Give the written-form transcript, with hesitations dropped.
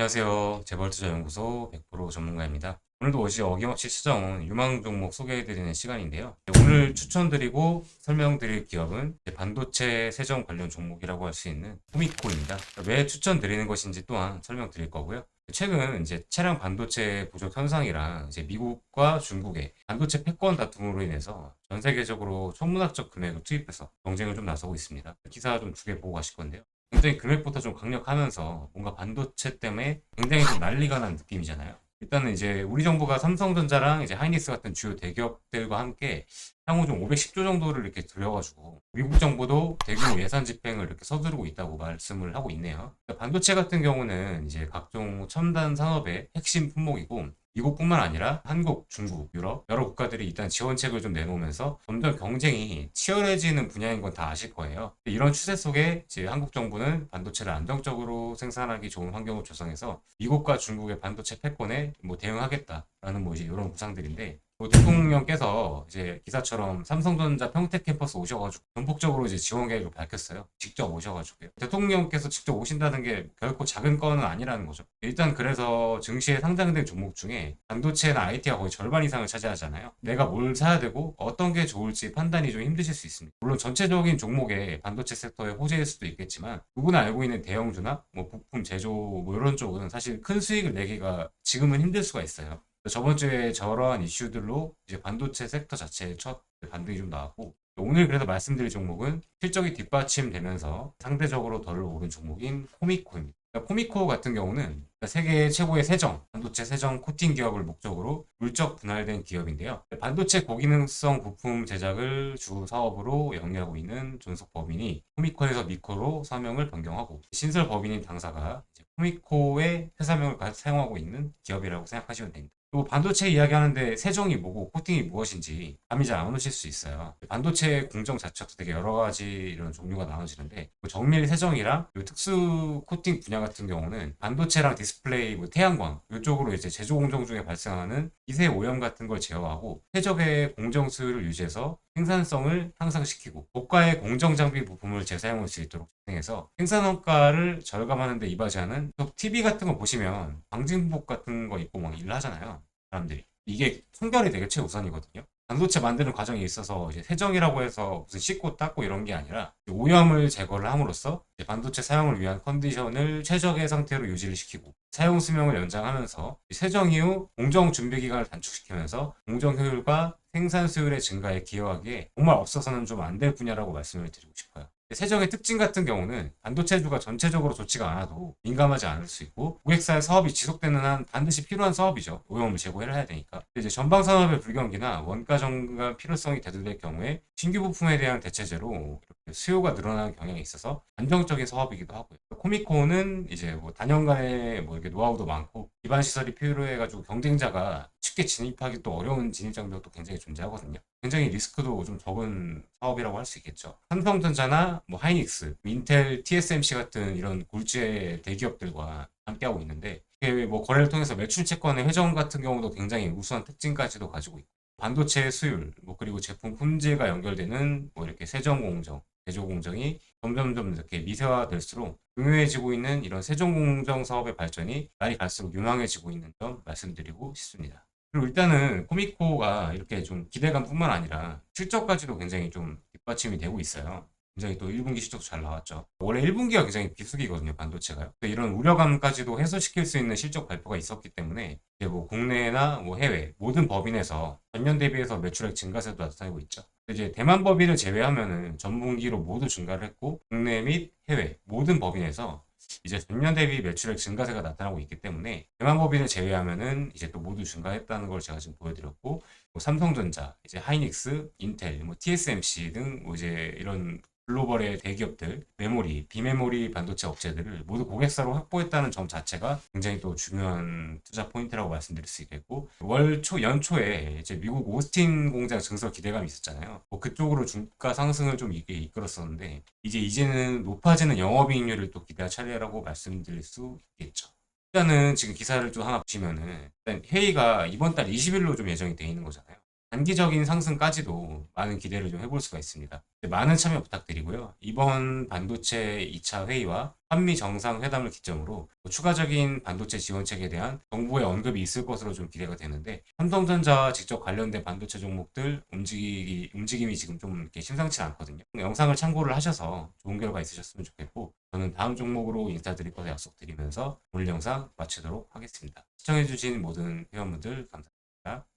안녕하세요. 재벌투자연구소 100% 전문가입니다. 오늘도 어김없이 찾아온 유망 종목 소개해드리는 시간인데요. 오늘 추천드리고 설명드릴 기업은 반도체 세정 관련 종목이라고 할 수 있는 코미코입니다. 왜 추천드리는 것인지 또한 설명드릴 거고요. 최근 차량 반도체 부족 현상이랑 미국과 중국의 반도체 패권 다툼으로 인해서 전 세계적으로 천문학적 금액을 투입해서 경쟁을 좀 나서고 있습니다. 기사 좀 두 개 보고 가실 건데요. 굉장히 금액부터 좀 강력하면서 뭔가 반도체 때문에 굉장히 좀 난리가 난 느낌이잖아요. 일단은 우리 정부가 삼성전자랑 하이닉스 같은 주요 대기업들과 함께 향후 좀 510조 정도를 이렇게 들여가지고 미국 정부도 대규모 예산 집행을 이렇게 서두르고 있다고 말씀을 하고 있네요. 반도체 같은 경우는 각종 첨단 산업의 핵심 품목이고 미국뿐만 아니라 한국, 중국, 유럽 여러 국가들이 일단 지원책을 좀 내놓으면서 점점 경쟁이 치열해지는 분야인 건 다 아실 거예요. 이런 추세 속에 한국 정부는 반도체를 안정적으로 생산하기 좋은 환경을 조성해서 미국과 중국의 반도체 패권에 대응하겠다라는 이런 구상들인데 대통령께서 기사처럼 삼성전자 평택 캠퍼스 오셔가지고 전폭적으로 지원 계획을 밝혔어요. 직접 오셔가지고요. 대통령께서 직접 오신다는 게 결코 작은 건은 아니라는 거죠. 일단 그래서 증시에 상장된 종목 중에 반도체나 IT가 거의 절반 이상을 차지하잖아요. 내가 뭘 사야 되고 어떤 게 좋을지 판단이 좀 힘드실 수 있습니다. 물론 전체적인 종목의 반도체 섹터의 호재일 수도 있겠지만 누구나 알고 있는 대형주나 부품 제조 이런 쪽은 사실 큰 수익을 내기가 지금은 힘들 수가 있어요. 저번 주에 저러한 이슈들로 반도체 섹터 자체의 첫 반등이 좀 나왔고 오늘 그래서 말씀드릴 종목은 실적이 뒷받침되면서 상대적으로 덜 오른 종목인 코미코입니다. 코미코 같은 경우는 세계 최고의 반도체 세정 코팅 기업을 목적으로 물적 분할된 기업인데요. 반도체 고기능성 부품 제작을 주 사업으로 영위하고 있는 존속 법인이 코미코에서 미코로 사명을 변경하고 신설 법인인 당사가 코미코의 회사명을 사용하고 있는 기업이라고 생각하시면 됩니다. 또 반도체 이야기하는데 세정이 뭐고 코팅이 무엇인지 감이 잘 안 오실 수 있어요. 반도체 공정 자체도 되게 여러 가지 이런 종류가 나눠지는데 정밀 세정이랑 특수 코팅 분야 같은 경우는 반도체랑 디스플레이, 태양광 이쪽으로 제조 공정 중에 발생하는 미세 오염 같은 걸 제어하고 최적의 공정 수율을 유지해서 생산성을 향상시키고 고가의 공정 장비 부품을 재사용할 수 있도록 진행해서 생산 원가를 절감하는 데 이바지하는 TV 같은 거 보시면 방진복 같은 거 입고 막 일을 하잖아요. 사람들이. 이게 청결이 되게 최우선이거든요. 반도체 만드는 과정에 있어서 세정이라고 해서 무슨 씻고 닦고 이런 게 아니라 오염을 제거를 함으로써 반도체 사용을 위한 컨디션을 최적의 상태로 유지를 시키고 사용 수명을 연장하면서 세정 이후 공정 준비 기간을 단축시키면서 공정 효율과 생산 수율의 증가에 기여하기에 정말 없어서는 좀 안 될 분야라고 말씀을 드리고 싶어요. 세정의 특징 같은 경우는 반도체주가 전체적으로 좋지가 않아도 민감하지 않을 수 있고 고객사의 사업이 지속되는 한 반드시 필요한 사업이죠. 오염을 제거해야 되니까. 전방 산업의 불경기나 원가 정가 필요성이 대두될 경우에 신규 부품에 대한 대체제로 이렇게 수요가 늘어나는 경향이 있어서 안정적인 사업이기도 하고요. 코미코는 단연간의 이렇게 노하우도 많고 기반 시설이 필요해가지고 경쟁자가 쉽게 진입하기 또 어려운 진입 장벽도 굉장히 존재하거든요. 굉장히 리스크도 좀 적은 사업이라고 할 수 있겠죠. 삼성전자나 하이닉스, 인텔, TSMC 같은 이런 굴지의 대기업들과 함께하고 있는데 이게 거래를 통해서 매출 채권의 회전 같은 경우도 굉장히 우수한 특징까지도 가지고 있고 반도체 수율, 그리고 제품 품질과 연결되는 이렇게 세정 공정, 제조 공정이 점점점 이렇게 미세화될수록 중요해지고 있는 이런 세정 공정 사업의 발전이 날이 갈수록 유망해지고 있는 점 말씀드리고 싶습니다. 그리고 일단은 코미코가 이렇게 좀 기대감뿐만 아니라 실적까지도 굉장히 좀 뒷받침이 되고 있어요. 굉장히 또 1분기 실적도 잘 나왔죠. 원래 1분기가 굉장히 비수기거든요, 반도체가요. 이런 우려감까지도 해소시킬 수 있는 실적 발표가 있었기 때문에 국내나 해외 모든 법인에서 전년 대비해서 매출액 증가세도 나타나고 있죠. 대만 법인을 제외하면은 전분기로 모두 증가를 했고 국내 및 해외 모든 법인에서 전년 대비 매출액 증가세가 나타나고 있기 때문에 대만 법인을 제외하면은 또 모두 증가했다는 걸 제가 지금 보여드렸고 삼성전자, 하이닉스, 인텔, TSMC 등 이런 글로벌의 대기업들, 메모리, 비메모리 반도체 업체들을 모두 고객사로 확보했다는 점 자체가 굉장히 또 중요한 투자 포인트라고 말씀드릴 수 있겠고, 연초에 미국 오스틴 공장 증설 기대감이 있었잖아요. 그쪽으로 주가 상승을 좀 이게 이끌었었는데, 이제는 높아지는 영업이익률을 또 기대할 차례라고 말씀드릴 수 있겠죠. 일단은 지금 기사를 좀 하나 보시면은, 일단 회의가 이번 달 20일로 좀 예정이 되어 있는 거잖아요. 단기적인 상승까지도 많은 기대를 좀 해볼 수가 있습니다. 많은 참여 부탁드리고요. 이번 반도체 2차 회의와 한미 정상회담을 기점으로 추가적인 반도체 지원책에 대한 정부의 언급이 있을 것으로 좀 기대가 되는데, 삼성전자 직접 관련된 반도체 종목들 움직임이 지금 좀 이렇게 심상치 않거든요. 영상을 참고를 하셔서 좋은 결과 있으셨으면 좋겠고, 저는 다음 종목으로 인사드릴 것을 약속드리면서 오늘 영상 마치도록 하겠습니다. 시청해주신 모든 회원분들 감사합니다.